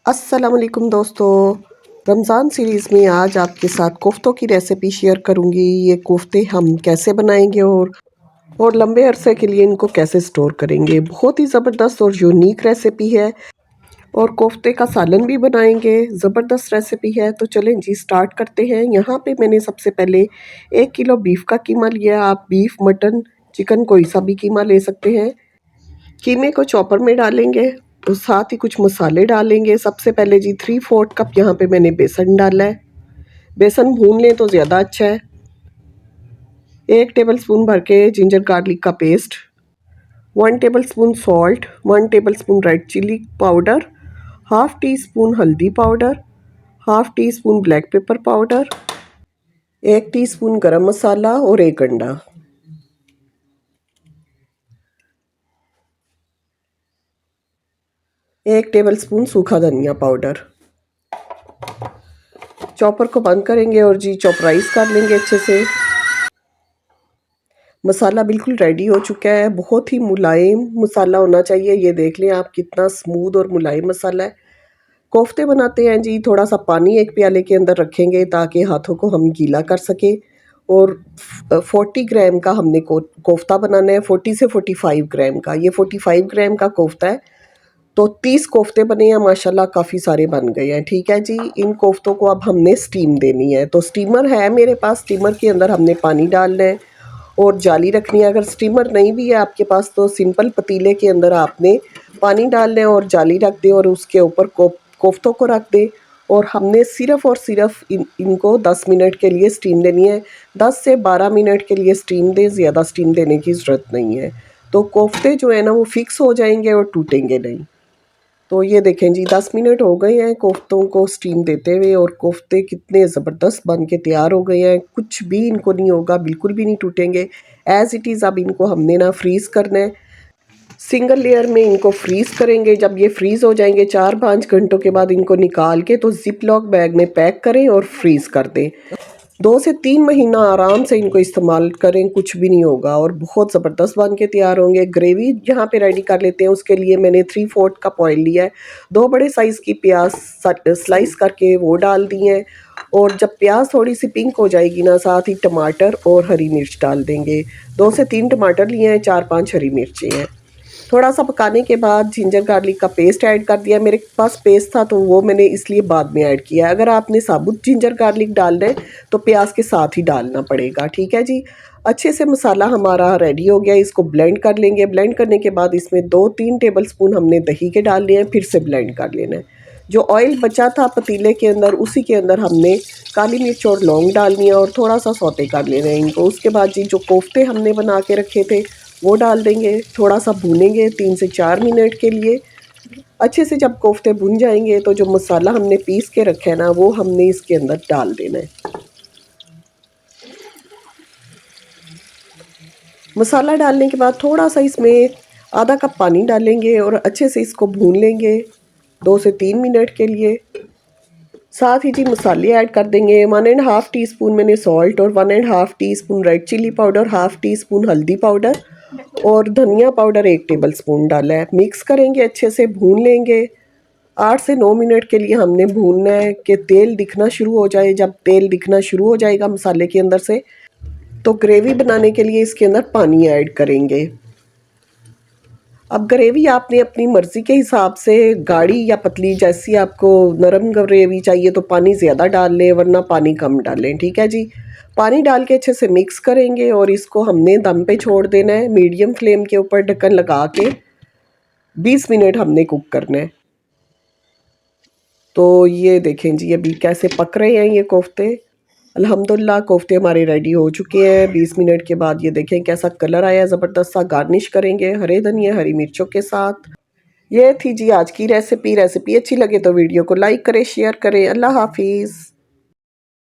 अस्सलाम वालेकुम दोस्तों। रमज़ान सीरीज़ में आज आपके साथ कोफ्तों की रेसिपी शेयर करूंगी। ये कोफ्ते हम कैसे बनाएंगे और लंबे अरसे के लिए इनको कैसे स्टोर करेंगे। बहुत ही ज़बरदस्त और यूनिक रेसिपी है और कोफ्ते का सालन भी बनाएंगे। ज़बरदस्त रेसिपी है, तो चलें जी स्टार्ट करते हैं। यहाँ पे मैंने सबसे पहले 1 किलो बीफ का कीमा लिया। आप बीफ, मटन, चिकन कोई सा भी कीमा ले सकते हैं। कीमे को चॉपर में डालेंगे और साथ ही कुछ मसाले डालेंगे। सबसे पहले जी 3/4 कप यहाँ पे मैंने बेसन डाला है। बेसन भून लें तो ज़्यादा अच्छा है। 1 टेबलस्पून भर के जिंजर गार्लिक का paste, 1 tablespoon salt, 1 tablespoon red chilli powder, half teaspoon हल्दी powder, half teaspoon black pepper powder, 1 teaspoon garam masala और 1 अंडा। एक टेबलस्पून सूखा धनिया पाउडर। चॉपर को बंद करेंगे और जी चॉपराइज कर लेंगे अच्छे से। मसाला बिल्कुल रेडी हो चुका है। बहुत ही मुलायम मसाला होना चाहिए। ये देख लें आप कितना स्मूथ और मुलायम मसाला है। कोफ्ते बनाते हैं जी, थोड़ा सा पानी एक प्याले के अंदर रखेंगे ताकि हाथों को हम गीला कर सकें। और 40 ग्राम का हमने कोफ्ता बनाना है। 40 से 45 ग्राम का, ये 45 ग्राम का कोफ्ता है। तो 30 कोफ्ते बने हैं माशाल्लाह, काफ़ी सारे बन गए हैं। ठीक है जी, इन कोफ्तों को अब हमने स्टीम देनी है। तो स्टीमर है मेरे पास, स्टीमर के अंदर हमने पानी डालना है और जाली रखनी है। अगर स्टीमर नहीं भी है आपके पास तो सिंपल पतीले के अंदर आपने पानी डालना है और जाली रख दें और उसके ऊपर कोफ्तों को रख दें। और हमने सिर्फ़ और सिर्फ इनको 10 मिनट के लिए स्टीम देनी है। 10 से 12 मिनट के लिए स्टीम दें, ज़्यादा स्टीम देने की ज़रूरत नहीं है। तो कोफ्ते जो है ना वो फिक्स हो जाएंगे और टूटेंगे नहीं। तो ये देखें जी 10 मिनट हो गए हैं कोफ्तों को स्टीम देते हुए और कोफ्ते कितने ज़बरदस्त बन के तैयार हो गए हैं। कुछ भी इनको नहीं होगा, बिल्कुल भी नहीं टूटेंगे। एज़ इट इज़ अब इनको हमने ना फ्रीज़ करना है। सिंगल लेयर में इनको फ्रीज़ करेंगे। जब ये फ्रीज़ हो जाएंगे 4-5 घंटों के बाद इनको निकाल के तो ज़िप लॉक बैग में पैक करें और फ्रीज़ कर दें। 2 से 3 महीना आराम से इनको इस्तेमाल करें, कुछ भी नहीं होगा और बहुत ज़बरदस्त बन के तैयार होंगे। ग्रेवी यहाँ पे रेडी कर लेते हैं। उसके लिए मैंने 3/4 कप ऑयल लिया है। 2 बड़े साइज़ की प्याज स्लाइस करके वो डाल दी हैं। और जब प्याज थोड़ी सी पिंक हो जाएगी ना, साथ ही टमाटर और हरी मिर्च डाल देंगे। 2 से 3 टमाटर लिए हैं, 4-5 हरी मिर्चें हैं। थोड़ा सा पकाने के बाद जिंजर गार्लिक का पेस्ट ऐड कर दिया। मेरे पास पेस्ट था तो वो मैंने इसलिए बाद में ऐड किया। अगर आपने साबुत जिंजर गार्लिक डालना है तो प्याज के साथ ही डालना पड़ेगा। ठीक है जी, अच्छे से मसाला हमारा रेडी हो गया। इसको ब्लेंड कर लेंगे। ब्लेंड करने के बाद इसमें 2-3 टेबलस्पून हमने दही के डाल लिए हैं, फिर से ब्लेंड कर लेना है। जो ऑयल बचा था पतीले के अंदर उसी के अंदर हमने काली मिर्च और लौंग डालनी है और थोड़ा सा सौते कर लेना है इनको। उसके बाद जी जो कोफ्ते हमने बना के रखे थे वो डाल देंगे। थोड़ा सा भूनेंगे 3 से 4 मिनट के लिए। अच्छे से जब कोफ्ते भुन जाएंगे तो जो मसाला हमने पीस के रखा है ना वो हमने इसके अंदर डाल देना है। मसाला डालने के बाद थोड़ा सा इसमें आधा कप पानी डालेंगे और अच्छे से इसको भून लेंगे 2 से 3 मिनट के लिए। साथ ही जी मसाले ऐड कर देंगे। 1.5 टीस्पून मैंने सॉल्ट और 1.5 teaspoon red chilli powder, half teaspoon हल्दी पाउडर और धनिया पाउडर 1 टेबलस्पून डाला है। मिक्स करेंगे, अच्छे से भून लेंगे। 8 से 9 मिनट के लिए हमने भूनना है कि तेल दिखना शुरू हो जाए। जब तेल दिखना शुरू हो जाएगा मसाले के अंदर से तो ग्रेवी बनाने के लिए इसके अंदर पानी ऐड करेंगे। अब ग्रेवी आपने अपनी मर्ज़ी के हिसाब से गाढ़ी या पतली, जैसी आपको नरम ग्रेवी चाहिए तो पानी ज़्यादा डाल लें वरना पानी कम डालें। ठीक है जी, पानी डाल के अच्छे से मिक्स करेंगे और इसको हमने दम पे छोड़ देना है। मीडियम फ्लेम के ऊपर ढक्कन लगा के 20 मिनट हमने कुक करना है। तो ये देखें जी अभी कैसे पक रहे हैं ये कोफ्ते। अल्हम्दुलिल्लाह कोफ्ते हमारे रेडी हो चुके हैं। 20 मिनट के बाद ये देखें कैसा कलर आया है ज़बरदस्त सा। गार्निश करेंगे हरे धनिया हरी मिर्चों के साथ। ये थी जी आज की रेसिपी। रेसिपी अच्छी लगे तो वीडियो को लाइक करें, शेयर करें। अल्लाह हाफिज़।